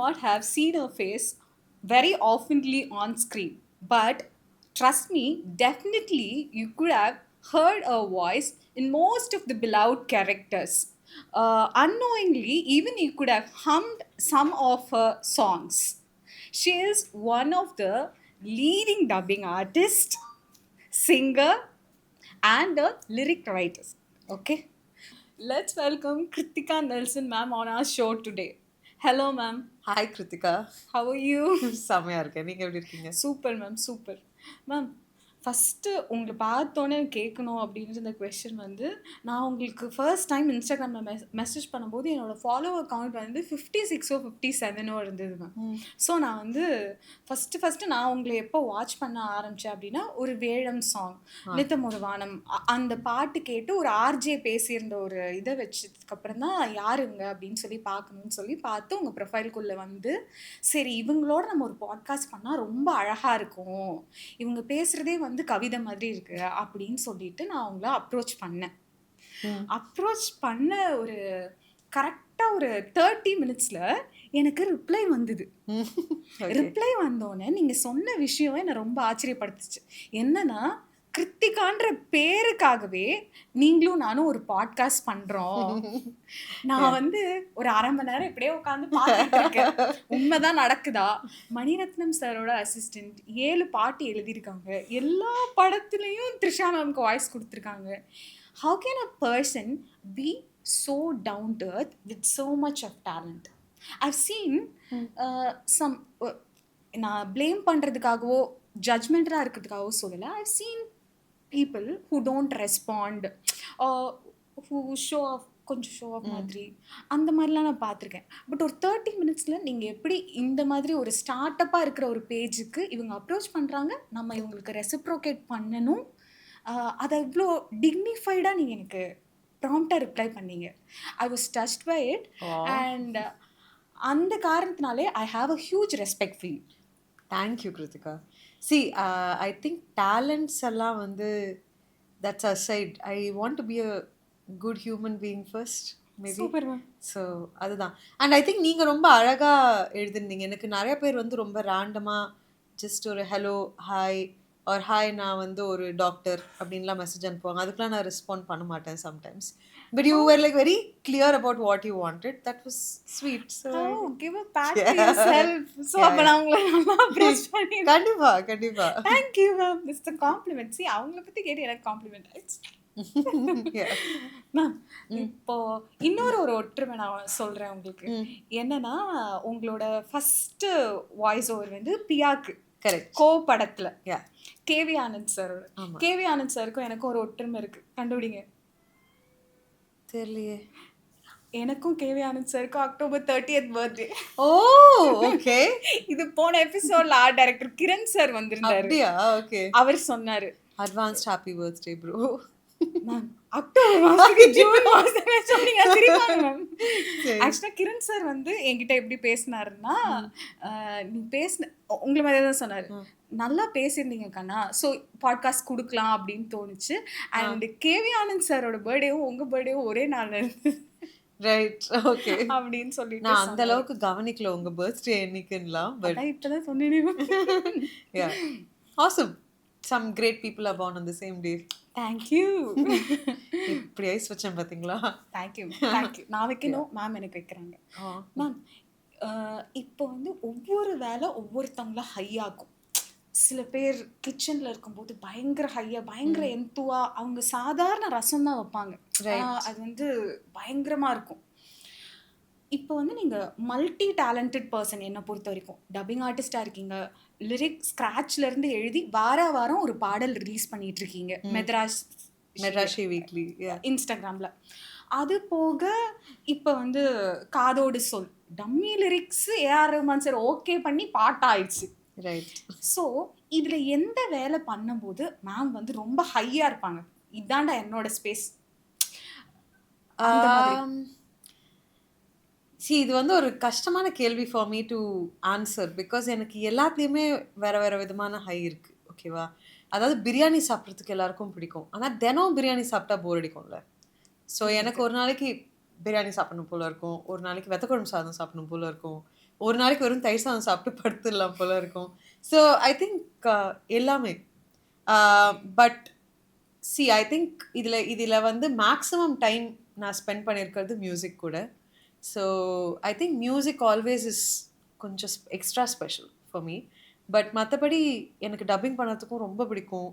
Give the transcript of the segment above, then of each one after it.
not have seen her face very oftenly on screen, but trust me, definitely you could have heard her voice in most of the beloved characters. Unknowingly, even you could have hummed some of her songs. She is one of the leading dubbing artists, singer, and a lyric writer. Okay, let's welcome Krithika Nelson ma'am on our show today. Hello ma'am. Hi Krithika. How are you? செம்மையா இருக்கேன். நீங்க எப்படி இருக்கீங்க? Super ma'am, super ma'am. First உங்களை பார்த்தோன்னே கேட்கணும் அப்படின்ற இந்த கொஷின் வந்து, நான் உங்களுக்கு ஃபர்ஸ்ட் டைம் இன்ஸ்டாகிராமில் மெசேஜ் பண்ணும்போது என்னோடய ஃபாலோவர் கவுண்ட் வந்து 56ஓ 57ஓ இருந்தது மேம். ஸோ நான் வந்து ஃபஸ்ட்டு நான் உங்களை எப்போ வாட்ச் பண்ண ஆரம்பித்தேன் அப்படின்னா, ஒரு வேழம் சாங் நித்தமொருவானம் அந்த பாட்டு கேட்டு ஒரு ஆர்ஜே பேசியிருந்த ஒரு இதை வச்சதுக்கப்புறம் தான் யார் இவங்க அப்படின்னு சொல்லி பார்க்கணும்னு சொல்லி பார்த்து உங்கள் ப்ரொஃபைல்குள்ளே வந்து, சரி இவங்களோட நம்ம ஒரு பாட்காஸ்ட் பண்ணால் ரொம்ப அழகாக இருக்கும், இவங்க பேசுகிறதே வந்து கவிதை மாதிரி இருக்கு அப்படின்னு சொல்லிட்டு நான் அவங்கள அப்ரோச் பண்ணேன். அப்ரோச் பண்ண ஒரு கரெக்டாக ஒரு 30 மினிட்ஸில் எனக்கு ரிப்ளை வந்தது. ரிப்ளை வந்தோடனே நீங்கள் சொன்ன விஷயம் என்னை ரொம்ப ஆச்சரியப்படுத்துச்சு. என்னன்னா, கிருத்திகான்ற பேருக்காகவே நீங்களும் நானும் ஒரு பாட்காஸ்ட் பண்றோம். நான் வந்து ஒரு 1/2 மணி நேரம் இப்படியே உட்காந்து பார்த்துட்டு இருக்கேன். உண்மைதான் நடக்குதா? மணிரத்னம் சாரோட அசிஸ்டன்ட் 7 பாட்டு எழுதியிருக்காங்க. எல்லா படத்துலையும் த்ரிஷா மேம்க்கு வாய்ஸ் கொடுத்துருக்காங்க. How can a person be so down to earth with so much of talent? I've seen some நான் ப்ளேம் பண்ணுறதுக்காகவோ ஜட்ஜ்மெண்டராக இருக்கிறதுக்காகவோ சொல்லலை. I've seen people who don't respond or who show off, கொஞ்சம் ஷோ ஆஃப் மாதிரி அந்த மாதிரிலாம் நான் பார்த்துருக்கேன். But ஒரு 30 மினிட்ஸில் நீங்கள் எப்படி இந்த மாதிரி ஒரு ஸ்டார்ட் அப்பாக இருக்கிற ஒரு பேஜுக்கு இவங்க அப்ரோச் பண்ணுறாங்க, நம்ம இவங்களுக்கு ரெசிப்ரோகேட் பண்ணணும், அதை இவ்வளோ டிக்னிஃபைடாக நீங்கள் எனக்கு ப்ராம்ப்டாக ரிப்ளை பண்ணீங்க. I was touched by it. And அந்த காரணத்தினாலே I have a huge respect for you. Thank you Krithika. See I think talents எல்லாம் வந்து that's aside. I want to be a good human being first maybe. Super ma'am. So அதுதான். And I think நீங்கள் ரொம்ப அழகாக எழுதிருந்தீங்க. எனக்கு நிறைய பேர் வந்து ரொம்ப ரேண்டமாக ஜஸ்ட் ஒரு ஹலோ ஹாய் ஆர் ஹாய் நான் வந்து ஒரு டாக்டர் அப்படின்லாம் மெசேஜ் அனுப்புவாங்க. அதுக்கெலாம் நான் ரெஸ்பாண்ட் பண்ண மாட்டேன் sometimes. But you were like very clear about what you wanted. That was sweet. So give a pat to yourself. So அப்ப நான் உங்களை நல்லா அப்ரோச் பண்ணி. கண்டிப்பா. Thank you ma'am. This is a compliment. See, அவங்கள பத்தி கேட்டு எனக்கு காம்ப்ளிமெண்ட் ஆயிடுச்சு. மேம், இப்போ இன்னொரு ஒரு ஒற்றுமை நான் சொல்றேன் உங்களுக்கு. என்னன்னா, உங்களோட ஃபர்ஸ்ட் வாய்ஸ் ஓவர் வந்து பியாக்கு கோ படத்துல கேவி ஆனந்த் சாரோட. கேவி ஆனந்த் சாருக்கும் எனக்கும் ஒரு ஒற்றுமை இருக்கு, கண்டுபிடிங்க. தெரியலையே. எனக்கும் கேவி ஆனந்த் சாருக்கும் October 30th பர்த்டே. ஓ ஓகே. இது போன எபிசோட்ல ஆர்ட் டைரக்டர் கிரண் சார் வந்திருந்தாரு. அப்படியா? ஓகே. அவர் சொன்னாரு advanced happy birthday bro. Ma'am October மாசத்துக்கு ஜூன் மாசமே சொன்னீங்க, சிரிப்பாங்க மேம். ஆக்சுவலா கிரண் சார் வந்து என்கிட்ட எப்படி பேசினாருன்னா, நீ பேசின உங்களை மாதிரி தான் சொன்னாரு, நல்லா பேசியிருந்தீங்க கண்ணா, ஸோ பாட்காஸ்ட் கொடுக்கலாம் அப்படின்னு தோணுச்சு. அண்ட் கேவி ஆனந்த் சாரோட பர்த்டேவும் உங்க பர்த்டேவும் ஒரே நாள் இருந்து ரைட் ஓகே அப்படின்னு சொல்லிட்டு நான் அந்த அளவுக்கு கவனிக்கல உங்க பர்த்டே என்னைக்குலாம். பட் இப்பதான் சொன்னேன். யா awesome. Some great people are born on the same day. Thank you. இப்படி ஐஸ் வச்சேன் பார்த்தீங்களா? Thank you. நான் வைக்கணும், மேம் எனக்கு வைக்கிறாங்க. மேம், இப்போ வந்து ஒவ்வொரு வேலை ஒவ்வொருத்தவங்கள ஹை ஆகும். சில பேர் கிச்சனில் இருக்கும்போது பயங்கர ஹையாக பயங்கர எந்துவா அவங்க சாதாரண ரசம் தான் வைப்பாங்க, அது வந்து பயங்கரமாக இருக்கும். இப்போ வந்து நீங்கள் மல்டி டேலண்டட் பர்சன். என்னை பொறுத்த வரைக்கும் டப்பிங் ஆர்டிஸ்டாக இருக்கீங்க, லிரிக் ஸ்க்ராட்ச்லேருந்து எழுதி வாரம் ஒரு பாடல் ரிலீஸ் பண்ணிட்டு இருக்கீங்க மெட்ராஷி வீக்லி இன்ஸ்டாகிராமில். அது போக இப்போ வந்து காதோடு சொல் dummy lyrics A R Rahman sir okay பண்ணி பாட்டாயிடுச்சு. ரைட். ஸோ இதில் எந்த வேலை பண்ணும்போது மேம் வந்து ரொம்ப ஹையாக இருப்பாங்க, இதாண்டா என்னோட ஸ்பேஸ்? சி இது வந்து ஒரு கஷ்டமான கேள்வி for me to answer. Because எனக்கு எல்லாத்துலேயுமே வேறு விதமான ஹை இருக்குது. ஓகேவா? அதாவது பிரியாணி சாப்பிட்றதுக்கு எல்லாருக்கும் பிடிக்கும், ஆனால் தினம் பிரியாணி சாப்பிட்டா போர் அடிக்கும்ல. ஸோ எனக்கு ஒரு நாளைக்கு பிரியாணி சாப்பிடணும் போல் இருக்கும், ஒரு நாளைக்கு வெத்தக்குழம்பு சாதம் சாப்பிடணும் போல் இருக்கும், ஒரு நாளைக்கு வெறும் தயிர் சாதம் சாப்பிட்டு படுத்துடலாம் போல இருக்கும். ஸோ ஐ திங்க் எல்லாமே. பட் ஐ திங்க் இதில் வந்து மேக்ஸிமம் டைம் நான் ஸ்பெண்ட் பண்ணியிருக்கிறது மியூசிக் கூட. So I think music always is கொஞ்சம் extra special for me. But மற்றபடி எனக்கு டப்பிங் பண்ணுறதுக்கும் ரொம்ப பிடிக்கும்.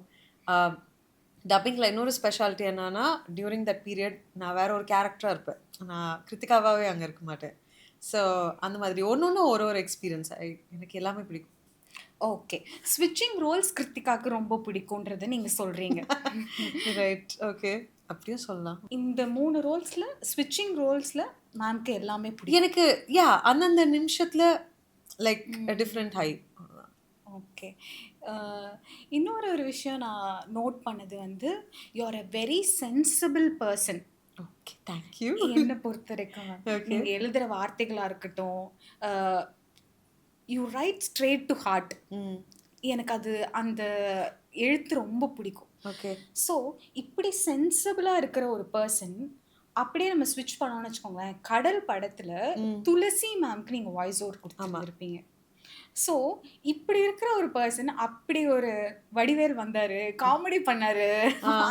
டப்பிங்கில் இன்னொரு ஸ்பெஷாலிட்டி என்னன்னா, டியூரிங் தட் பீரியட் நான் வேற ஒரு கேரக்டராக இருப்பேன். நான் கிருத்திகாவாகவே அங்கே இருக்க மாட்டேன். ஸோ அந்த மாதிரி ஒன்று ஒரு எக்ஸ்பீரியன்ஸ். எனக்கு எல்லாமே பிடிக்கும். ஓகே. ஸ்விட்சிங் ரோல்ஸ் கிருத்திகாவுக்கு ரொம்ப பிடிக்கும்ன்றதை நீங்கள் சொல்கிறீங்க. ரைட். ஓகே. அப்படியும் சொல்லலாம். இந்த 3 ரோல்ஸில் ஸ்விட்சிங் ரோல்ஸில் மேம்க்கு எல்லாமே பிடிக்கும். எனக்கு அந்தந்த நிமிஷத்தில் லைக் டிஃப்ரெண்ட் ஹை. ஓகே. இன்னொரு விஷயம் நான் நோட் பண்ணது வந்து you are a very sensible person. Okay, thank you. என்னை பொறுத்த வரைக்கும் நீங்கள் எழுதுகிற வார்த்தைகளாக இருக்கட்டும், you write straight to heart. எனக்கு அது அந்த எழுத்து ரொம்ப பிடிக்கும். ஓகே. ஸோ இப்படி சென்சிபிளாக இருக்கிற ஒரு பர்சன் அப்படியே நம்ம ஸ்விட்ச் பண்ணோம்னு வச்சுக்கோங்களேன், கடல் படத்தில் துளசி மேம்க்கு நீங்கள் வாய்ஸ் ஓவர் கொடுத்துருப்பீங்க. ஸோ இப்படி இருக்கிற ஒரு பர்சன் அப்படி ஒரு வடிவேல் வந்தாரு, காமெடி பண்ணாரு,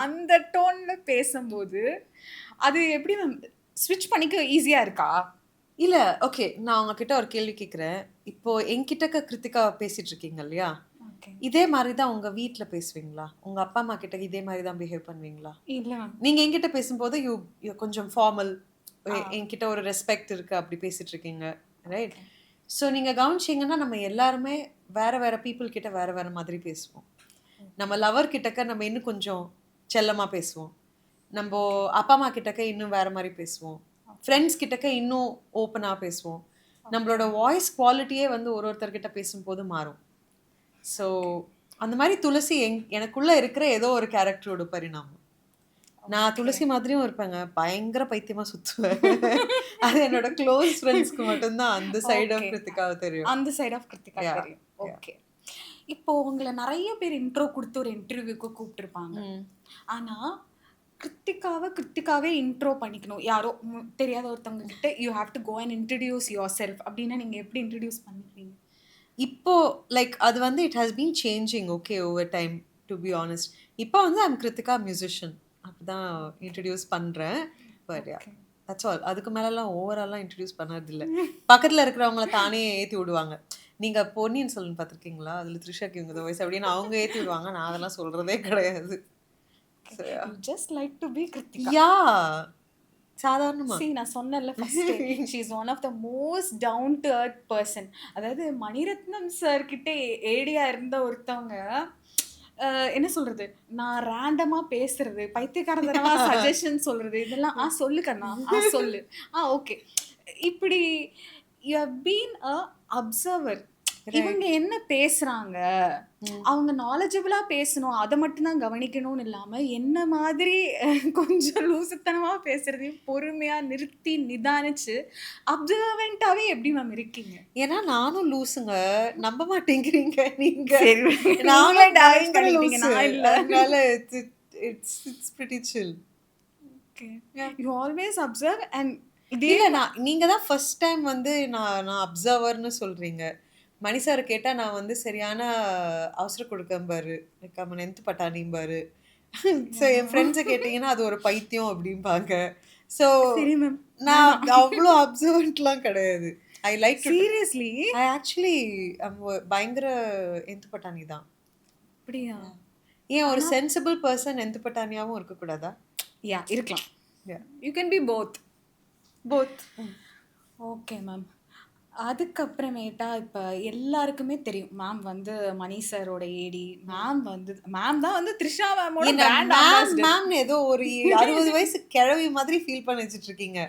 அந்த டோன்ல பேசும்போது அது எப்படி மேம் ஸ்விட்ச் பண்ணிக்க ஈஸியாக இருக்கா? இல்லை, ஓகே. நான் உங்ககிட்ட ஒரு கேள்வி கேட்குறேன். இப்போ என்கிட்ட கிருத்திகா பேசிட்டு இருக்கீங்க இல்லையா, இதே மாதிரி தான் உங்கள் வீட்டில் பேசுவீங்களா? உங்கள் அப்பா அம்மா கிட்ட இதே மாதிரி தான் பிஹேவ் பண்ணுவீங்களா? இல்லை, நீங்கள் என்கிட்ட பேசும்போது கொஞ்சம் ஃபார்மல், என்கிட்ட ஒரு ரெஸ்பெக்ட் இருக்குது, அப்படி பேசிட்டு இருக்கீங்க, ரைட்? ஸோ நீங்கள் கவனிச்சிங்கன்னா நம்ம எல்லாருமே வேறு வேறு பீப்புள் கிட்ட வேறு வேறு மாதிரி பேசுவோம். நம்ம லவர் கிட்டக்க நம்ம இன்னும் கொஞ்சம் செல்லமாக பேசுவோம். நம்ம அப்பா அம்மா கிட்டக்க இன்னும் வேறு மாதிரி பேசுவோம். ஃப்ரெண்ட்ஸ் கிட்டக்க இன்னும் ஓப்பனாக பேசுவோம். நம்மளோட வாய்ஸ் குவாலிட்டியே வந்து ஒருத்தர்கிட்ட பேசும்போது மாறும். ஸோ அந்த மாதிரி துளசி எனக்குள்ளே இருக்கிற ஏதோ ஒரு கேரக்டரோட பரிணாமம். நான் துளசி மாதிரியும் இருப்பேங்க, பயங்கர பைத்தியமாக சுற்றுவேன். அது என்னோட க்ளோஸ் ஃப்ரெண்ட்ஸ்க்கு மட்டும்தான் அந்த சைட் ஆஃப் கிருத்திகாவை தெரியும். அந்த சைட் ஆஃப் கிருத்திகா தெரியும். ஓகே. இப்போ உங்களை நிறைய பேர் இன்ட்ரோ கொடுத்து ஒரு இன்டர்வியூக்கு கூப்பிட்டுருப்பாங்க. ஆனால் கிருத்திகாவே இன்ட்ரோ பண்ணிக்கணும், யாரோ தெரியாத ஒருத்தவங்க கிட்ட you have to go and introduce yourself அப்படின்னா நீங்கள் எப்படி இன்ட்ரடியூஸ் பண்ணிக்கிறீங்க? இப்போ லைக் அது வந்து it has been changing okay over time, to be honest. இப்போ வந்து ஐம் கிருத்திகா மியூசிஷியன் அப்படிதான் இன்ட்ரடியூஸ் பண்ணுறேன். But that's all. அதுக்கு மேலெல்லாம் ஓவராலாம் இன்ட்ரடியூஸ் பண்ணதில்லை. பக்கத்தில் இருக்கிறவங்கள தானே ஏற்றி விடுவாங்க. நீங்கள் பொன்னியின் செல்வன் பார்த்துருக்கீங்களா? அதில் த்ரிஷாக்கு இவங்க வாய்ஸ் அப்படின்னு அவங்க ஏற்றி விடுவாங்க. நான் அதெல்லாம் சொல்கிறதே கிடையாது. Just like to be Krithika. சாதாரணமா நான் சொன்னேன்ல first, she is one of the most down to earth person. அதாவது மணிரத்னம் சார் கிட்ட ஏடியா இருந்த ஒருத்தவங்க என்ன சொல்றது, நான் ரேண்டமா பேசுறது, பைத்தியக்காரத்தனமா சஜஷன் சொல்றது, இதெல்லாம் சொல்லு கண்ணா, சொல்லு, ஓகே, இப்படி you have been a observer. இவங்க என்ன பேசுறாங்க, அவங்க நாலேஜபிளா பேசணும், அதை மட்டும்தான் கவனிக்கணும்னு இல்லாம என்ன மாதிரி கொஞ்சம் லூசுத்தனமா பேசுறதையும் பொறுமையா நிறுத்தி நிதானிச்சு அப்சர்வெண்டாவே எப்படி மேம் இருக்கீங்க? ஏன்னா நானும் லூசுங்க, நம்ப மாட்டேங்கிறீங்க நீங்க. You always observe and நீங்க தான் ஃபர்ஸ்ட் டைம் வந்து நான் அப்சர்வர்னு சொல்றீங்க. மணி சார் கேட்டால் நான் வந்து சரியான அவசர கொடுக்கம்பாரு, அவன் நெந்து பட்டானிம்பாரு. ஸோ என் ஃப்ரெண்ட்ஸை கேட்டிங்கன்னா அது ஒரு பைத்தியம் அப்படிம்பாங்க. ஸோ நான் அவ்வளோ அப்சர்வன்ட்லாம் கிடையாது. I like seriously, I actually பயங்கர எந்து பட்டானி தான். அப்படியா? ஏன் ஒரு சென்சிபிள் பர்சன் எந்து பட்டானியாகவும் இருக்கக்கூடாதா? இருக்கலாம். You can be both. Okay ma'am. அதுக்கப்புறமேட்டா இப்போ எல்லாருக்குமே தெரியும் மேம் வந்து மணி சாரோட ஏடி. மேம் தான் வந்து த்ரிஷா மேமோட பிராண்ட் அம்பாசிடர். மேம் ஏதோ ஒரு 60 வயசு கிழவி மாதிரி ஃபீல் பண்ணி வச்சிட்டு இருக்கீங்க.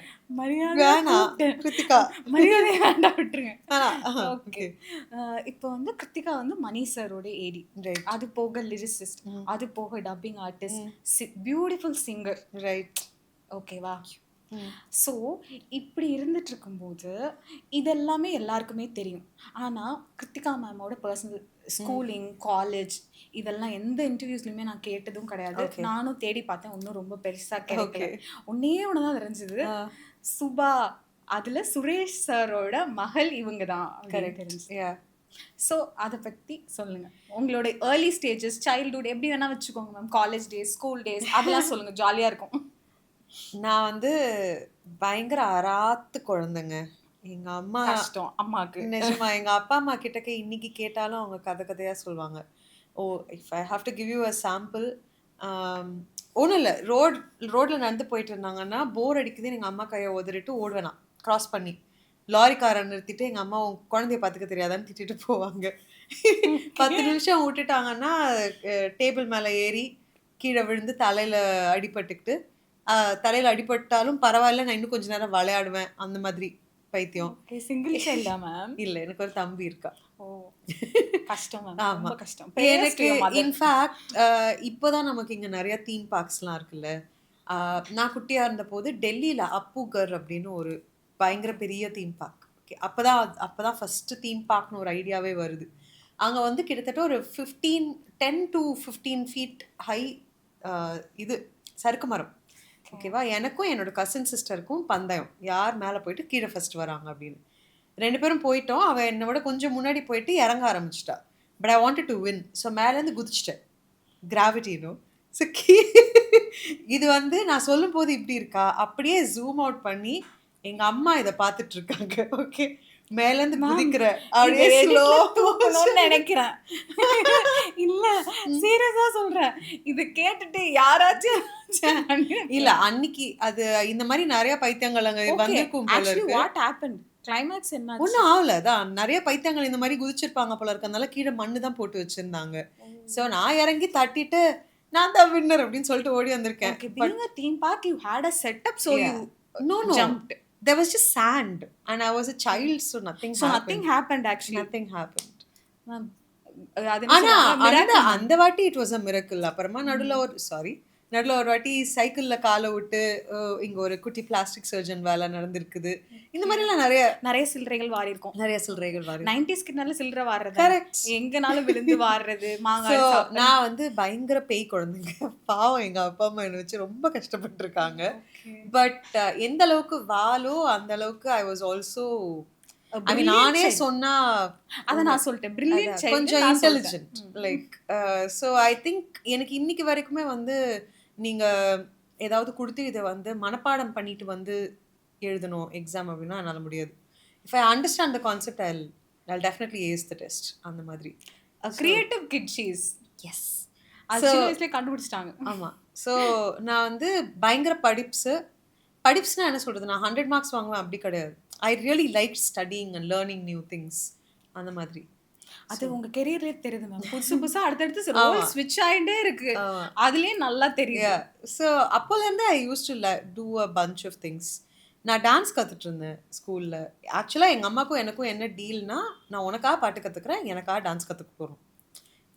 கிருத்திகா மரியாதை வேண்டாம், விட்டுருங்க. ஓகே. இப்போ வந்து கிருத்திகா வந்து மணி சாரோட ஏடி, அது போக லிரிசிஸ்ட், அது போக dubbing artist, beautiful singer, right? ஓகேவா? ஸோ இப்படி இருந்துட்டு இருக்கும்போது இதெல்லாமே எல்லாருக்குமே தெரியும். ஆனால் கிருத்திகா மேமோட பர்சனல் ஸ்கூலிங், காலேஜ் இதெல்லாம் எந்த இன்டர்வியூஸ்லையுமே நான் கேட்டதும் கிடையாது. நானும் தேடி பார்த்தேன், ஒன்றும் ரொம்ப பெருசாக கிடைக்கல. ஒன்னே ஒன்று தான் தெரிஞ்சது, சுபா அதுல சுரேஷ் சாரோட மகள் இவங்க தான் அப்படின்னு கரெக்ட். தெரிஞ்சு. யா ஸோ அதை பத்தி சொல்லுங்க. உங்களோட ஏர்லி ஸ்டேஜஸ், சைல்ட்ஹுட் எப்படி வேணா வச்சுக்கோங்க ma'am. College days, school days அதெல்லாம் சொல்லுங்க, ஜாலியா இருக்கும். நான் வந்து பயங்கர அராத்து குழந்தைங்க. எங்க அம்மா கஷ்டம் அம்மாக்கு. நிஜமா எங்க அப்பா அம்மா கிட்டக்க இன்னைக்கு கேட்டாலும் அவங்க கதை கதையா சொல்லுவாங்க. Oh if I have to give you a sample, ஒன்றும் இல்லை, ரோட்ல நடந்து போயிட்டு இருந்தாங்கன்னா போர் அடிக்குதுன்னு எங்கள் அம்மா கையை உதறிட்டு ஓடுவேன் நான் கிராஸ் பண்ணி. லாரிக்காரன் நிறுத்திட்டு எங்கள் அம்மா உன் குழந்தைய பார்த்துக்க தெரியாதான்னு திட்டிட்டு போவாங்க. 10 நிமிஷம் விட்டுட்டாங்கன்னா டேபிள் மேலே ஏறி கீழே விழுந்து தலையில் அடிபட்டுக்கிட்டு, தலையில் அடிபட்டாலும் பரவாயில்ல, நான் இன்னும் கொஞ்ச நேரம் விளையாடுவேன். அந்த மாதிரி பைத்தியம். சிங்கிள் சைல்டா மேம்? இல்லை, எனக்கு ஒரு தம்பி இருக்கா. ஓ கஷ்டம் மேம், ஆமா. ரொம்ப கஷ்டம். எனக்கு இன்ஃபேக்ட் இப்போதான் நமக்கு இங்க நிறைய தீம் பார்க்ஸ்லாம் இருக்குல்ல. நான் குட்டியா இருந்தபோது டெல்லியில அப்புகர் அப்படின்னு ஒரு பயங்கர பெரிய தீம் பார்க். ஓகே, அப்பதான் ஃபர்ஸ்ட் தீம் பார்க்னு ஒரு ஐடியாவே வருது. அங்க வந்து கிட்டத்தட்ட ஒரு 10 to 15 ஃபீட் ஹை இது சறுக்கு மரம். ஓகேவா, எனக்கும் என்னோட கசின் சிஸ்டருக்கும் பந்தயம், யார் மேலே போயிட்டு கீழே ஃபர்ஸ்ட் வராங்க அப்படின்னு. 2 பேரும் போயிட்டோம். அவள் என்னை விட கொஞ்சம் முன்னாடி போயிட்டு இறங்க ஆரம்பிச்சிட்டா. But I wanted to win. So மேலேருந்து குதிச்சிட்டேன், கிராவிட்டினும். ஸோ இது வந்து நான் சொல்லும் போது இப்படி இருக்கா, அப்படியே ஜூம் அவுட் பண்ணி எங்க அம்மா இதை பார்த்துட்டு இருக்காங்க. ஓகே, மேலேருந்து குதிக்கிற அப்படியே ஸ்லோ நினைக்கிறேன். இல்ல சீரியஸா சொல்றேன், இது கேட்டுட்டு யாராச்சும் இல்ல அன்னைக்கு அது இந்த மாதிரி நிறைய பைத்தியங்கள் அங்க வந்திருக்கும் போல இருக்கு. What happened? கிளைமாக்ஸ் என்ன? ஒன்றும் ஆகல. அதான் நிறைய பைத்தியங்கள் இந்த மாதிரி குதிச்சிருப்பாங்க போல இருக்கனால கீழே மண்ணு தான் போட்டு வச்சிருந்தாங்க. ஸோ நான் இறங்கி தட்டிட்டு நான் தான் வின்னர் அப்படின்னு சொல்லிட்டு ஓடி வந்திருக்கேன். Being a theme park, you had a setup, so you jumped. There was just sand and I was a child, so nothing happened. Nothing happened actually. Nothing happened. Ma'am, ஆனா அந்த வாட்டி it was a miracle. அப்புறமா நடுவில் ஒரு வாட்டி சைக்கிளில் காலை விட்டு இங்கே ஒரு குட்டி பிளாஸ்டிக் சர்ஜன் வேலை நடந்திருக்குது. இந்த மாதிரிலாம் நிறைய சில்லறைகள் வாரி இருக்கும். நிறைய சில்லறைகள் வாரி 90s கிட்னால சில்லறை வாடுறது. கரெக்ட். எங்கனாலும் விழுந்து வாடுறது. நான் வந்து பயங்கர பேய் குழந்தைங்க. பாவம் எங்க அப்பா அம்மா என்னை வச்சு ரொம்ப கஷ்டப்பட்டு இருக்காங்க. பட் எந்த அளவுக்கு வாலோ அந்த அளவுக்கு ஐ வாஸ் ஆல்சோ, ஐ மீன் நானே சொன்னா அதை நான் சொல்லிட்டேன், பிரில்லியன்ட் சைல்ட், கொஞ்சம் intelligent like. So I think எனக்கு இன்னைக்கு வரைக்குமே வந்து நீங்க ஏதாவது கொடுத்து இதை வந்து மனப்பாடம் பண்ணிட்டு வந்து எழுதணும் எக்ஸாம் அப்படின்னா என்னால் முடியாது. If I understand the concept I'll definitely ace the test. அந்த மாதிரி creative kid she is. Yes, அது சின்ன வயசுல கண்டுபிடிச்சிட்டாங்க. ஆமாம். ஸோ நான் வந்து பயங்கர படிப்ஸ்னா என்ன சொல்கிறது, நான் 100 மார்க்ஸ் வாங்குவேன் அப்படி கிடையாது. I really like studying and learning new things. அந்த மாதிரி அது உங்க கெரியர்லயே தெரியுது மேம். புதுசா அடுத்தடுத்து ரோல் ஸ்விட்ச் ஆயிட்டே இருக்கு, அதுலயே நல்லா தெரியும். ஸோ அப்போலேருந்து I use to do a bunch of things. நான் டான்ஸ் கற்றுட்டு இருந்தேன் ஸ்கூலில். ஆக்சுவலாக எங்கள் அம்மாக்கும் எனக்கும் என்ன டீல்னா, நான் உனக்காக பாட்டு கற்றுக்குறேன், எனக்காக டான்ஸ் கற்றுக்க போகிறோம்,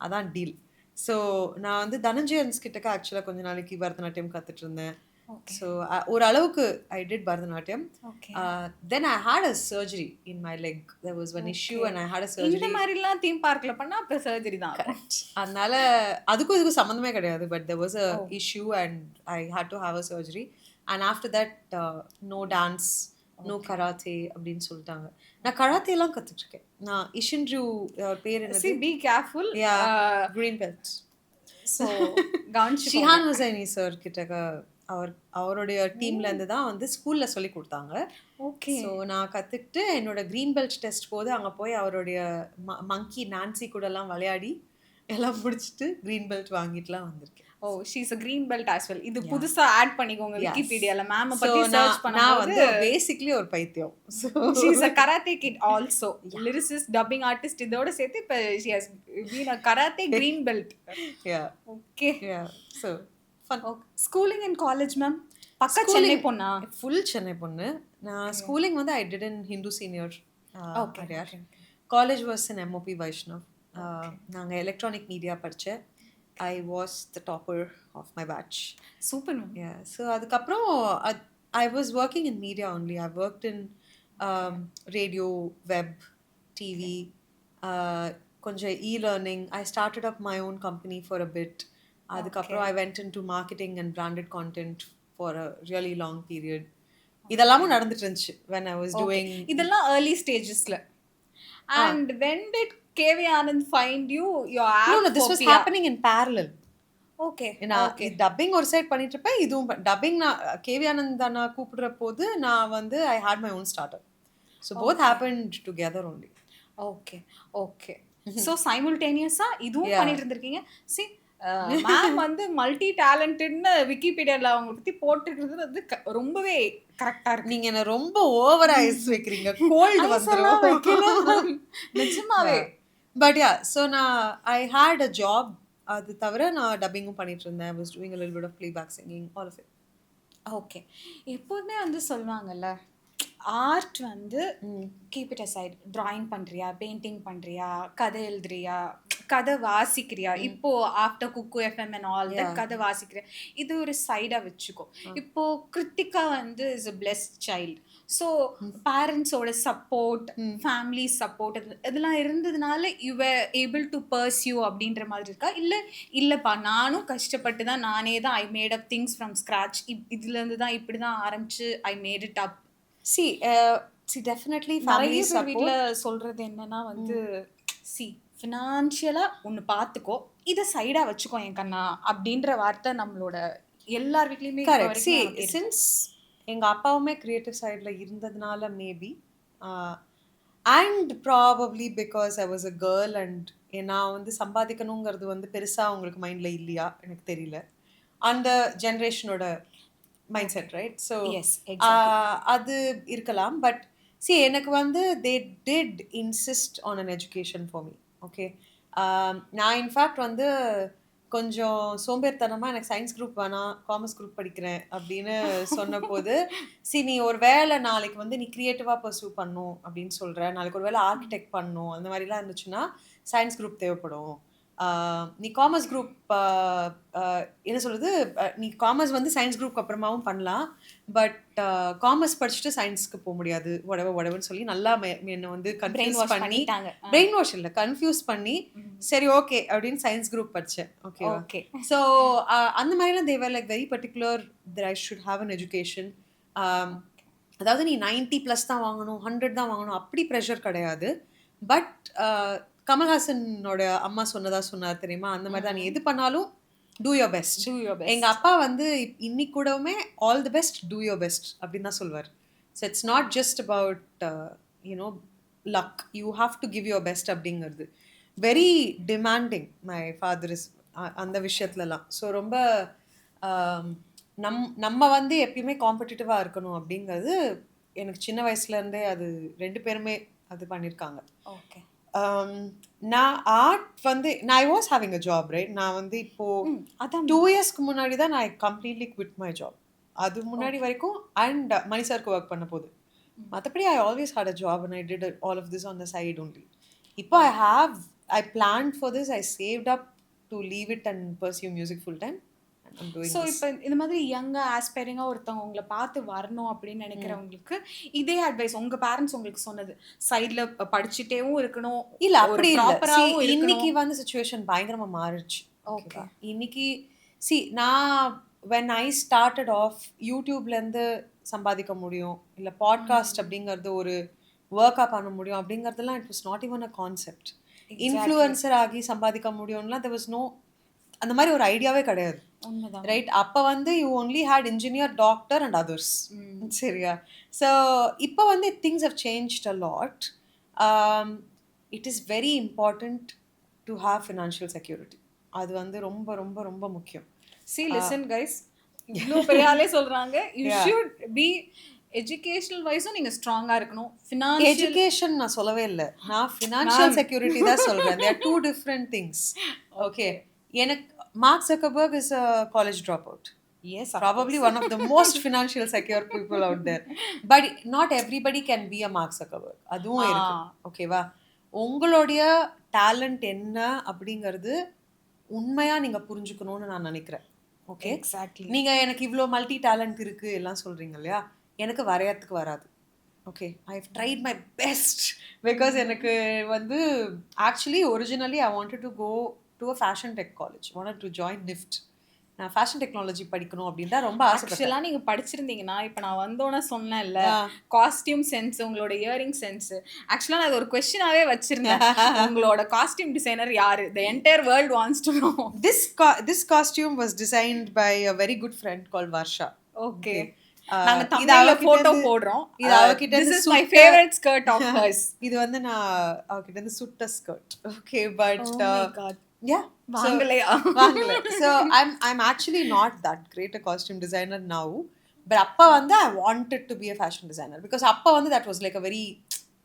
அதான் டீல். ஸோ நான் வந்து தனஞ்சயன்ஸ் கிட்டக்க ஆக்சுவலாக கொஞ்ச நாளைக்கு பரதநாட்டியம் கற்றுட்டு இருந்தேன். ஸோ ஒரு அளவுக்கு I did Bharatanatyam. Then I had a surgery in my leg. There was one issue and I had a surgery. இந்த மாதிரிலாம் தீம் பார்க்ல பண்ணா அப்ப சர்ஜரி தான். கரெக்ட். அதனால அதுக்கும் இதுக்கும் சம்மந்தமே கிடையாது. But there was a issue and I had to have a surgery. And after that no dance, no karate அப்படின்னு சொல்லிட்டாங்க. நான் கராத்தேலாம் கற்றுட்ருக்கேன். நான் இஷின்ரு பேர் என்ன, be careful, green belt. So கவனிச்சு ஷிஹான் ஹுசைனி சார் கிட்டக்க அவருடைய டீம்ல இருந்து தான் வந்து ஸ்கூல்ல சொல்லி கொடுத்தாங்க. ஓகே. ஸோ நான் கற்றுக்கிட்டு என்னோட க்ரீன் பெல்ட் டெஸ்ட் போது அங்கே போய் அவருடைய மங்கி நான்சி கூடலாம் விளையாடி எல்லாம் முடிச்சுட்டு க்ரீன் பெல்ட் வாங்கிட்டுலாம் வந்திருக்கேன். Oh, she is a green belt as well. இது புதுசா ஆட் பண்ணிக்கோங்க விக்கிபீடியால. மேம் பத்தி சர்ச் பண்ணா நான் வந்து பேசிக்கலி ஒரு பைத்தியம். So she is a karate kid also. Lyricist, dubbing artist, இதோட சேர்த்து இப்ப she has been a karate green belt. Yeah. Okay. Yeah. So fun. Schooling and college ma'am. பக்கா சென்னை பொண்ணா? ஃபுல் சென்னை பொண்ணு. நான் ஸ்கூலிங் வந்து I did in Hindu senior. Okay. College was in MOP Vaishnav. நாங்க electronic media படிச்சேன். I was the topper of my batch. Super ma'am. Yeah. So அதுக்கப்புறம் I was working in media only. I worked in radio, web, TV, கொஞ்சம் e-learning. I started up my own company for a bit. அதுக்கப்புறம் I went into marketing and branded content for a really long period. இதெல்லாமும் நடந்துட்டு இருந்துச்சு when I was doing இதெல்லாம் early stagesல. And when did KV Anand find you your no act no this for was PR? happening in parallel. Okay. நான் dubbing ஒரு side பண்ணிட்டு இருப்பேன், இதுவும் dubbing நான் கேவி ஆனந்த் அண்ணா கூப்பிடுற போது நான் வந்து I had my own startup. So both happened together only. Okay. So simultaneous இதுவும் பண்ணிட்டு இருந்திருக்கீங்க. See மேம் வந்து மல்டி டேலண்டட்னு விக்கிபீடியால அவங்க பத்தி போட்டுக்கிறது வந்து ரொம்பவே கரெக்டா இருக்கு. நீங்க என்ன ரொம்ப ஓவர் ஐஸ் வைக்கிறீங்க, கோல்ட் வந்துரும் நிஜமாவே. பட் யா so நான் I had a job. அது தவிர நான் டப்பிங்கும் பண்ணிட்டு இருந்தேன். I was doing a little bit of playback singing, all of it. Okay. எப்போதுமே வந்து சொல்லுவாங்கல்ல, ஆர்ட் வந்து கீப் இட் அசைட். டிராயிங் பண்றியா, பெயிண்டிங் பண்றியா, கதை எழுதுறியா, கதை வாசிக்கிறியா, இப்போ after Kuku FM and all that கதை வாசிக்கிறியா, இது ஒரு சைடா வச்சுக்கோ. இப்போ கிருத்திகா வந்து is a blessed child. So பேரண்ட்ஸோட சப்போர்ட், ஃபேமிலி சப்போர்ட் இதெல்லாம் இருந்ததுனால you were able to pursue அப்படின்ற மாதிரி இருக்கா? இல்லைப்பா நானும் கஷ்டப்பட்டு தான் நானே தான் I made up things from scratch, இதுலேருந்து தான் இப்படி தான் ஆரம்பிச்சு I made it up. See definitely family support. வீட்ல சொல்றது என்னன்னா வந்து ஃபினான்ஷியலா ஒன்னு பாத்துக்கோ, இத சைடா வச்சுக்கோ என் கண்ணா அப்படின்ற வார்த்தை நம்மளோட எல்லார் வீட்லயுமே கரெக்ட். See since எங்க அப்பாவுமே கிரியேட்டிவ் சைடுல இருந்ததுனால maybe and probably because I was a girl and நான் வந்து சம்பாதிக்கணுங்கிறது வந்து பெருசா அவங்களுக்கு மைண்ட்ல இல்லையா எனக்கு தெரியல, அந்த ஜெனரேஷனோட மைண்ட் செட் ரைட். ஸோ அது இருக்கலாம். பட் see எனக்கு வந்து they did insist on an education for me. Okay, நான் இன்ஃபேக்ட் வந்து கொஞ்சம் சோம்பேறித்தனமாக எனக்கு சயின்ஸ் குரூப் வேணாம், காமர்ஸ் குரூப் படிக்கிறேன் அப்படின்னு சொன்ன போது நீ ஒரு வேலை நாளைக்கு வந்து நீ க்ரியேட்டிவாக பர்சூ பண்ணும் அப்படின்னு சொல்கிற, நாளைக்கு ஒரு வேலை ஆர்கிடெக்ட் பண்ணும் அந்த மாதிரிலாம் இருந்துச்சுன்னா சயின்ஸ் குரூப் தேவைப்படும். நீ காமர்ஸ் குரூப் என்ன சொல்கிறது, நீ காமர்ஸ் வந்து சயின்ஸ் குரூப் அப்புறமாவும் பண்ணலாம், பட் காமர்ஸ் படிச்சுட்டு சயின்ஸ்க்கு போக முடியாது உடவுன்னு சொல்லி நல்லா என்னை வந்து கன்ஃபியூஸ் பண்ணி, பிரெயின் வாஷ் இல்லை கன்ஃபியூஸ் பண்ணி சரி ஓகே அப்படின்னு சயின்ஸ் குரூப் படித்தேன். ஓகே. ஸோ அந்த மாதிரிலாம் they were like very particular that I should have an education. அதாவது நீ 90+ தான் வாங்கணும், 100 தான் வாங்கணும் அப்படி ப்ரெஷர் கிடையாது. பட் கமல்ஹாசனோட அம்மா சொன்னார் தெரியுமா, அந்த மாதிரி தான் நீ எது பண்ணாலும் டூ யோர் பெஸ்ட். எங்கள் அப்பா வந்து இன்னைக்கு கூடவுமே all the best, do your best அப்படின்னு தான் சொல்வார். So it's not just about you know luck, you have to give your best அப்படிங்கிறது. Very demanding my father is அந்த விஷயத்துலலாம். ஸோ ரொம்ப நம்ம வந்து எப்பயுமே காம்படிட்டிவாக இருக்கணும் அப்படிங்கிறது எனக்கு சின்ன வயசுலேருந்தே அது 2 பேருமே அது பண்ணியிருக்காங்க. ஓகே. நான் ஆர்ட் வந்து நான் I was having a job right. நான் வந்து இப்போது 2 இயர்ஸ்க்கு முன்னாடி தான் நான் கம்ப்ளீட்லி குவிட் மை ஜாப். அது முன்னாடி வரைக்கும் அண்ட் மணி சாருக்கு ஒர்க் பண்ண போது மற்றபடி I always had a job and I did all of this on the side only. இப்போ I planned for this, I saved up to leave it and pursue music full time. So இப்போ இந்த மாதிரி யங்காக ஆஸ்பைரிங்காக ஒருத்தவங்க உங்களை பார்த்து வரணும் அப்படின்னு நினைக்கிறவங்களுக்கு இதே அட்வைஸ் உங்கள் பேரண்ட்ஸ் உங்களுக்கு சொன்னது, சைடில் படிச்சுட்டேவும் இருக்கணும் இல்லை அப்படி இல்லை. இன்னைக்கு வந்து சுச்சுவேஷன் பயங்கரமாக மாறிடுச்சு. ஓகே. இன்னைக்கு நான் when I started off யூடியூப்லேருந்து சம்பாதிக்க முடியும், இல்லை பாட்காஸ்ட் அப்படிங்கிறது ஒரு ஒர்க்காக பண்ண முடியும் அப்படிங்கிறதுலாம் it was not even a concept. Influencer ஆகி சம்பாதிக்க முடியும்லாம் there was no, அந்த மாதிரி ஒரு ஐடியாவே கிடையாது ரைட். அப்போ வந்து you only had engineer, doctor and others. சரியா? ஸோ இப்போ வந்து things have changed a lot. It is very important to have financial security. அது வந்து ரொம்ப ரொம்ப ரொம்ப முக்கியம். See listen guys, இவ்ளோ பெரியாலே சொல்றாங்க you should be எஜுகேஷனல் வைஸும் நீங்க ஸ்ட்ராங்கா இருக்கணும். ஃபினான்ஷியல் எஜுகேஷன் நான் சொல்லவே இல்லை, நான் ஃபினான்ஷியல் செக்யூரிட்டி தான் சொல்றேன். they are two different things. Okay, எனக்கு Mark Zuckerberg is a college dropout. Yes, probably one of the most financial secure people out there. But not everybody can be a Mark Zuckerberg. அதுவும் இருக்கு. ஓகேவா? உங்களுடைய talent என்ன அப்படிங்கிறது உண்மையா நீங்க புரிஞ்சுக்கணும்னு நான் நினைக்கிறேன். Okay, exactly. நீங்க எனக்கு இவ்வளோ மல்டி டேலண்ட் இருக்கு எல்லாம் சொல்றீங்க இல்லையா, எனக்கு வரையறதுக்கு வராது. Okay, I have tried my best because எனக்கு வந்து actually originally I wanted to go to a fashion tech college, wanted to join NIFT. நான் ஃபேஷன் டெக்னாலஜி படிக்கணும் அப்படின்னு தான் ரொம்ப ஆசைப்பட்டேன். ஆக்சுவலா நீங்க படிச்சிருந்தீங்கன்னா இப்ப நான் வந்தோன்னே சொன்னேன்ல காஸ்டியூம் சென்ஸ், உங்களோட இயரிங் சென்ஸ். ஆக்சுவலா நான் அது ஒரு கொஸ்டினாவே வச்சிருந்தேன். உங்களோட காஸ்டியூம் டிசைனர் யாரு? The entire world wants to know. This costume was designed by a very good friend called Varsha. Okay. நாங்க நாங்க தமிழ்ல போட்டோ போடுறோம். இது அவகிட்ட This is my favorite skirt of hers. இது வந்து நான் அவகிட்ட இருந்து சுட்ட skirt. Okay but Oh my god. yeah, வாங்கலையா? வாங்கல. So I'm actually not that great a costume designer now, but அப்பா வந்து I wanted to be a fashion designer because அப்பா வந்து that was like a very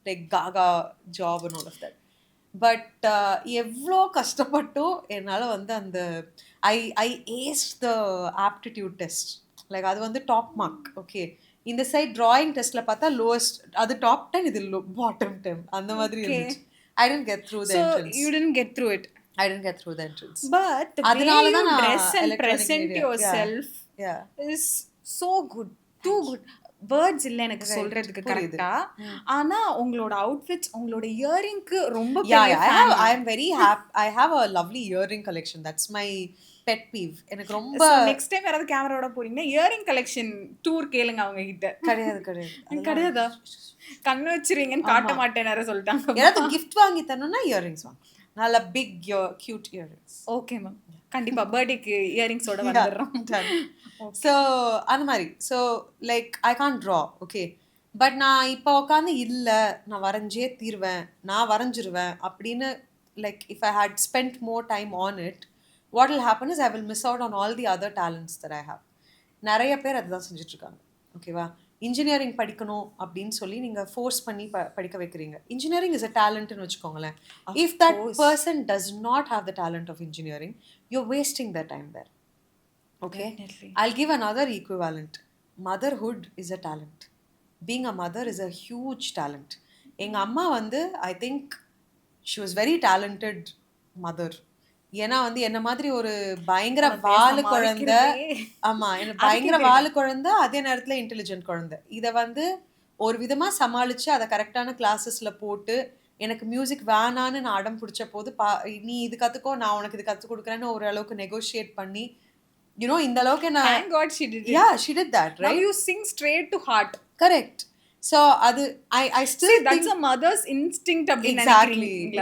like gaga job and all of that. But எவ்வளோ கஷ்டப்பட்டோ என்னால் வந்து அந்த ஐ aced the aptitude test. Like அது வந்து டாப் மார்க். ஓகே இந்த சைட் டிராயிங் டெஸ்ட்டில் பார்த்தா லோவஸ்ட், அது டாப் 10, இது பாட்டம் 10 அந்த மாதிரி இருந்துச்சு. I didn't get through the entrance. You didn't get through it. I didn't get through the entrance. But the way you dress and present yourself is so good. Too good. Words இல்ல எனக்கு சொல்றதுக்கு கரெக்ட்டா. ஆனா உங்களோட outfits, உங்களோட இயரிங்க்கு ரொம்ப பெரிய fan. I am very happy. I have a lovely earring collection. That's my pet peeve. எனக்கு ரொம்ப நெக்ஸ்ட் டைம் யாராவது கேமராவோட போறீங்கன்னா இயரிங் கலெக்ஷன் டூர் கேளுங்க அவங்க கிட்ட. கிடையாதா? கண்ணு வச்சிருவீங்கன்னு காட்ட மாட்டேன்னு சொல்லிட்டாங்க. ஏதாவது gift வாங்கி தரணும்னா இயரிங்ஸ் வாங்க. நல்ல big cute earrings. Okay ma'am, கண்டிப்பா பர்த்டேக்கு இயரிங்ஸோட வந்துடுறோம். ஸோ அந்த மாதிரி. So like I can't draw. Okay but நான் இப்போ உட்காந்து இல்லை நான் வரைஞ்சே தீர்வேன், நான் வரைஞ்சிருவேன் அப்படின்னு like if I had spent more time on it, what will happen is I will miss out on all the other talents that I have. நிறைய பேர் அதுதான் செஞ்சிட்ருக்காங்க. ஓகேவா, இன்ஜினியரிங் படிக்கணும் அப்படின்னு சொல்லி நீங்கள் ஃபோர்ஸ் பண்ணி படிக்க வைக்கிறீங்க. இன்ஜினியரிங் இஸ் அ டேலண்ட்னு வச்சுக்கோங்களேன். If that person does not have the talent of engineering, you are wasting the time there. Okay, I'll give another equivalent. Motherhood is a talent. Being a mother is a huge talent. எங்க அம்மா வந்து I think she was very talented mother. ஏன்னா வந்து என்ன மாதிரி ஒரு பயங்கர வாலு குழந்தை, ஆமா என்ன பயங்கர வாலு குழந்தை, அதே நேரத்துல இன்டெலிஜென்ட் குழந்தை. இதை வந்து ஒரு விதமா சமாளிச்சு அதை கரெக்டான கிளாஸஸ்ல போட்டு எனக்கு மியூசிக் வேணான்னு நான் அடம் பிடிச்ச போது நீ இது கத்துக்கோ நான் உனக்கு இது கற்றுக் கொடுக்குறேன்னு ஒரு அளவுக்கு நெகோஷியேட் பண்ணி you know in the loke na thank god she did it. Yeah, she did that, right? Now you sing straight to heart. Correct. So adu I still see think that's a mother's instinct அப்படினு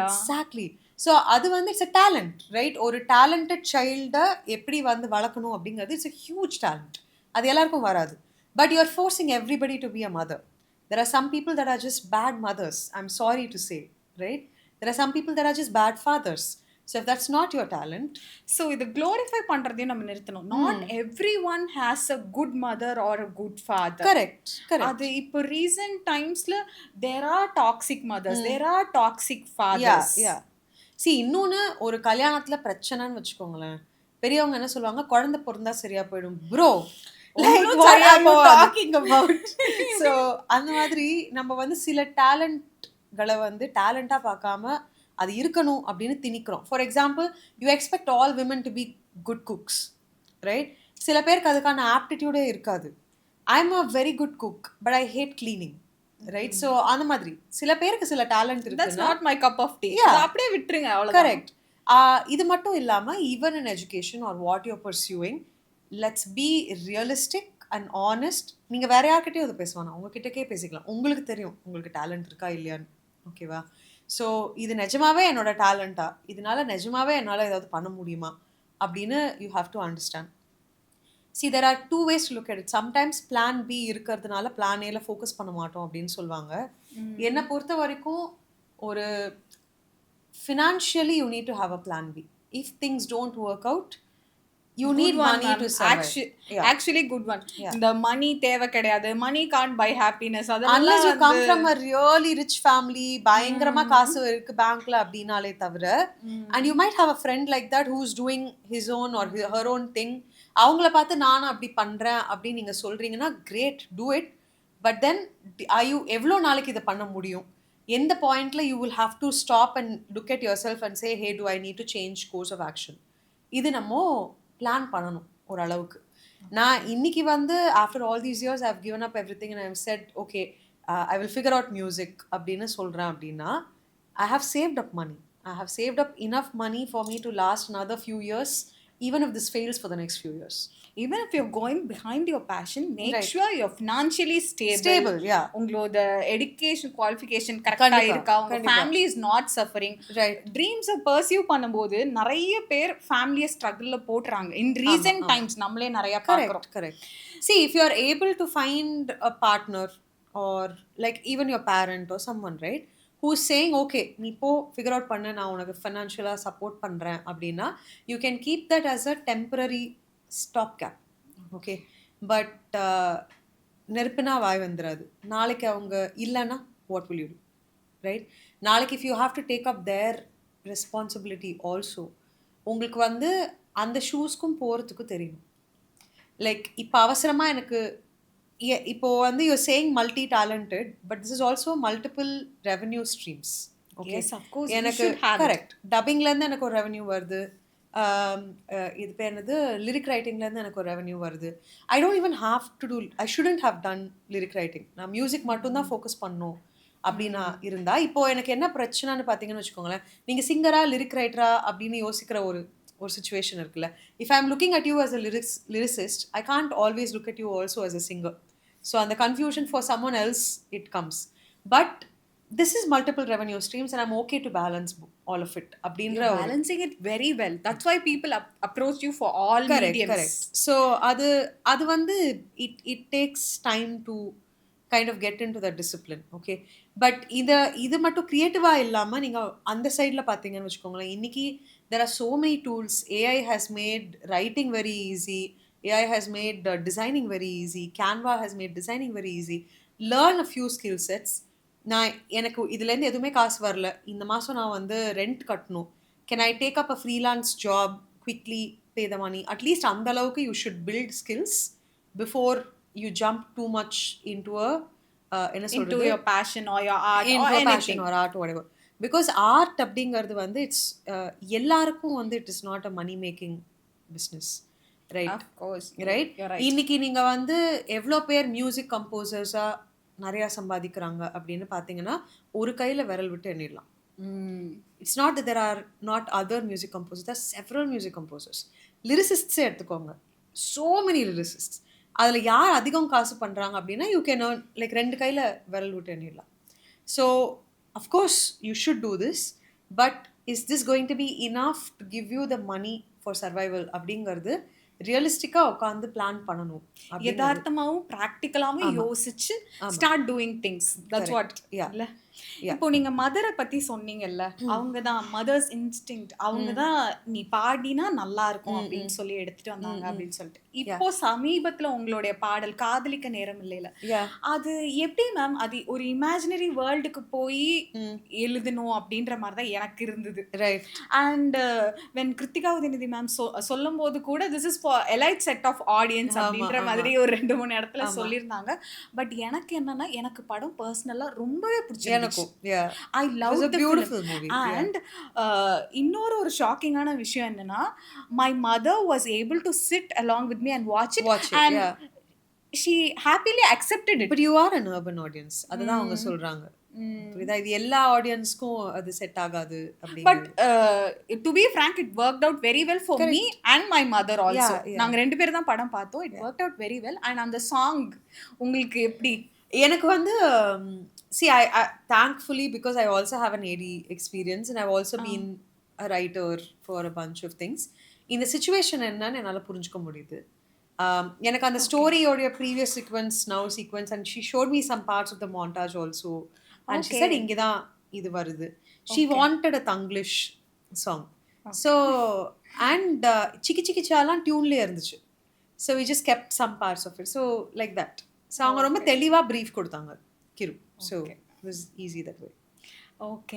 exactly. So adu வந்து it's a talent, right? ஒரு talented child எப்படி வந்து வளர்க்கணும் அப்படிங்கிறது it's a huge talent. அது எல்லாருக்கும் வராது. But you are forcing everybody to be a mother. There are some people that are just bad mothers, I'm sorry to say, right? There are some people that are just bad fathers. So if that's not your talent, so இது glorify பண்றதையும் நம்ம நிறுத்தணும். Not everyone has a good mother or a good father. Correct. அது இப்போ recent timesல there are toxic mothers, there are toxic fathers. Yeah. See இன்னொன்னு ஒரு கல்யாணத்துல பிரச்சனைன்னு வச்சுக்கோங்களேன், பெரியவங்க என்ன சொல்லுவாங்க, குழந்தை பிறந்தா சரியா போயிடும். Bro, like what are you talking about? So அந்த மாதிரி நம்ம வந்து சில டேலண்ட்களை வந்து டேலண்டா பார்க்காம அது இருக்கணும் அப்படின்னு திணிக்கிறோம். For example, you expect all women to be good cooks, right? சில பேருக்கு அதுக்கான ஆப்டிடியூடே இருக்காது. I am a very good cook but I hate cleaning, right? So அந்த மாதிரி சில பேருக்கு சில டேலண்ட் இருக்கு. That's not my cup of tea. அப்படியே விட்டுருங்க, அவ்வளோ. கரெக்ட். இது மட்டும் இல்லாமல் even in education or what you're pursuing, let's be realistic and honest. நீங்கள் வேற யார்கிட்டயும் அதை பேசுவாங்க, உங்ககிட்டக்கே பேசிக்கலாம். உங்களுக்கு தெரியும் உங்களுக்கு டேலண்ட் இருக்கா இல்லையான்னு. ஓகேவா? ஸோ இது நிஜமாவே என்னோட டேலண்டா, இதனால நிஜமாவே என்னால் ஏதாவது பண்ண முடியுமா அப்படின்னு you have to understand. See, there are two ways to look at it. Sometimes plan B இருக்கிறதுனால plan Aல ஃபோக்கஸ் பண்ண மாட்டோம் அப்படின்னு சொல்லுவாங்க. என்னை பொறுத்த வரைக்கும் ஒரு financially you need to have a plan B. If things don't work out, you need money to survive. Actually good one. The money தேவை கிடையாது, money can't buy happiness. Unless you come from a really rich family, பயங்கரமா காசு இருக்கு பேங்க்ல அப்படினாலே தவிர, and you might have a friend like that who's doing his own or her own thing. அவங்கள பார்த்து நானும் அப்படி பண்றேன் அப்படின்னு நீங்க சொல்றீங்கன்னா great, do it. But then are you எவ்வளோ நாளைக்கு இதை பண்ண முடியும்? எந்த பாயிண்ட்ல you will have to stop and look at yourself and say, hey, do I need to change course of action? இது நம்ம பிளான் பண்ணணும் ஒரு அளவுக்கு. நான் இன்னைக்கு வந்து after all these years I have given up everything and I have said okay I will figure out music அப்படின்னு சொல்கிறேன் அப்படின்னா, I have saved up money. I have saved up enough money for me to last another few years even if this fails for the next few years. Even if you're going behind your passion, make Right. sure you're financially stable. Stable, yeah. உங்களோட education qualification கரெக்டா கண்டிப்பா, இருக்கா, உங்க கண்டிப்பா. family is not suffering. Right. ட்ரீம்ஸை pursue பண்ணும்போது நிறைய பேர் ஃபேமிலியை ஸ்ட்ரகிளில் போட்டுறாங்க. இன் ரீசெண்ட் டைம்ஸ் நம்மளே நிறைய பார்க்குறோம். Correct. See, if you are able to find a partner or like even your parent or someone, right, who's saying, okay, நீ போ figure out பண்ண, நான் உனக்கு financially support பண்றேன் அப்படின்னா, you can keep that as a temporary stopgap. Okay. But நெருப்புனா வாய் வந்துராது. நாளைக்கு அவங்க இல்லைன்னா what will you do? Right? நாளைக்கு if you have to take up their responsibility also, உங்களுக்கு வந்து அந்த ஷூஸ்க்கும் போகிறதுக்கு தெரியும். லைக் இப்போ அவசரமாக எனக்கு இப்போ வந்து you're saying multi talented, but this is also multiple revenue streams. Okay, எனக்கு கரெக்ட் டப்பிங்லேருந்து எனக்கு ஒரு ரெவென்யூ வருது, இது பேர் என்னது லிரிக் ரைட்டிங்லேருந்து எனக்கு ஒரு ரெவென்யூ வருது. I don't even have to do, I shouldn't have done lyric writing, நான் மியூசிக் மட்டும்தான் ஃபோக்கஸ் பண்ணணும் அப்படின்னா இருந்தா. இப்போ எனக்கு என்ன பிரச்சனைன்னு பார்த்தீங்கன்னு வச்சுக்கோங்களேன், நீங்கள் சிங்கரா லிரிக் ரைட்டரா அப்படின்னு யோசிக்கிற ஒரு சுச்சுவேஷன் இருக்குல்ல. If I am looking at you as a lyricist, I can't always look at you also as a singer. So and the confusion for someone else it comes. But this is multiple revenue streams and I'm okay to balance all of it. You're balancing it very well. That's why people approach you for all mediums. Correct. So அது வந்து it takes time to kind of get into that discipline. Okay, but இது மட்டும் க்ரியேட்டிவாக இல்லாமல் நீங்கள் அந்த சைடில் பார்த்தீங்கன்னு வச்சுக்கோங்களேன், இன்றைக்கி there are so many tools. AI has made writing very easy, AI has made designing very easy, Canva has made designing very easy. Learn a few skill sets. நான் எனக்கு இதுலேருந்து எதுவுமே காசு வரல, இந்த மாதம் நான் வந்து ரெண்ட் கட்டணும், can I take up a freelance job, quickly pay the money? At least அந்த அளவுக்கு you should build skills before you jump too much into a into your passion or your art into or a anything. passion or art or whatever. Because art அப்படிங்கிறது வந்து it's எல்லாருக்கும் வந்து it is not a money making business. Right? Of course. Right? You're right. இன்னைக்கு நீங்கள் வந்து எவ்வளோ பேர் music கம்போசர்ஸாக நிறையா சம்பாதிக்கிறாங்க அப்படின்னு பார்த்தீங்கன்னா ஒரு கையில் விரல் விட்டு எண்ணிடலாம். It's not that there are not other music composers, there are several music composers. லிரிசிஸ்ட்ஸே எடுத்துக்கோங்க, so many lyricists. அதில் யார் அதிகம் காசு பண்ணுறாங்க அப்படின்னா யூ கேன் earn லைக் ரெண்டு கையில் விரல் விட்டு எண்ணிடலாம். So of course you should do this, but is this going to be enough to give you the money for survival அப்படிங்கிறது ரியலிஸ்டிக்காக உட்காந்து பிளான் பண்ணணும். யதார்த்தமாகவும் ப்ராக்டிக்கலாகவும் யோசிச்சு start doing things. That's what. இல்ல இப்போ நீங்க மதரை பத்தி சொன்னீங்கல்ல, அவங்க தான் மதர்ஸ் இன்ஸ்டிங்க்ட், அவங்க தான் நீ பாடினா நல்லா இருக்கும் அப்படின்னு சொல்லி எடுத்துட்டு வந்தாங்க அப்படின்னு சொல்லிட்டு. இப்போ சமீபத்துல உங்களுடைய பாடல் காதலிக்க நேரம் இல்லைல, அது எப்படி மேம் அது ஒரு இமேஜினரி வேர்ல்டுக்கு போய் எழுதணும் அப்படின்ற மாதிரி தான் எனக்கு இருந்தது. Right. And when Krithika Udhayanidhi ma'am சொல்லும் போது கூட this is for elite set of audience அப்படின்ற மாதிரி ஒரு 2-3 இடத்துல சொல்லியிருந்தாங்க. பட் எனக்கு என்னன்னா, எனக்கு படம் பர்சனலா ரொம்பவே பிடிச்சிருந்துச்சு. I loved the beautiful film. movie. And இன்னொரு ஷாக்கிங்கான விஷயம் என்னன்னா, my mother was able to sit along with me and watch it and she happily accepted it. But you are an urban audience, அதுதான் அவங்க சொல்றாங்க. புரியுதா? இது எல்லா ஆடியன்ஸ்க்கும் அது செட் ஆகாது அப்படி. But to be frank, it worked out very well for me and my mother also. நாங்க ரெண்டு பேரும் தான் படம் பார்த்தோம். It worked out very well. And அந்த சாங் உங்களுக்கு எப்படி? எனக்கு வந்து see, I thankfully, because I also have an AD experience and I've also been a writer for a bunch of things. இந்த சிச்சுவேஷன் என்னன்னு என்னால் புரிஞ்சுக்க முடியுது. எனக்கு அந்த ஸ்டோரியோடைய previous sequence, now sequence, and she showed me some parts of the montage also. And she said இங்கே தான் இது வருது. She wanted a Tanglish song. So and சிக்கி சிக்கி சாலாம் டியூன்லேயே இருந்துச்சு. So we just kept some parts of it. So like that. So அவங்க ரொம்ப தெளிவாக ப்ரீஃப் கொடுத்தாங்க கிரு. So it was easy that way. Okay.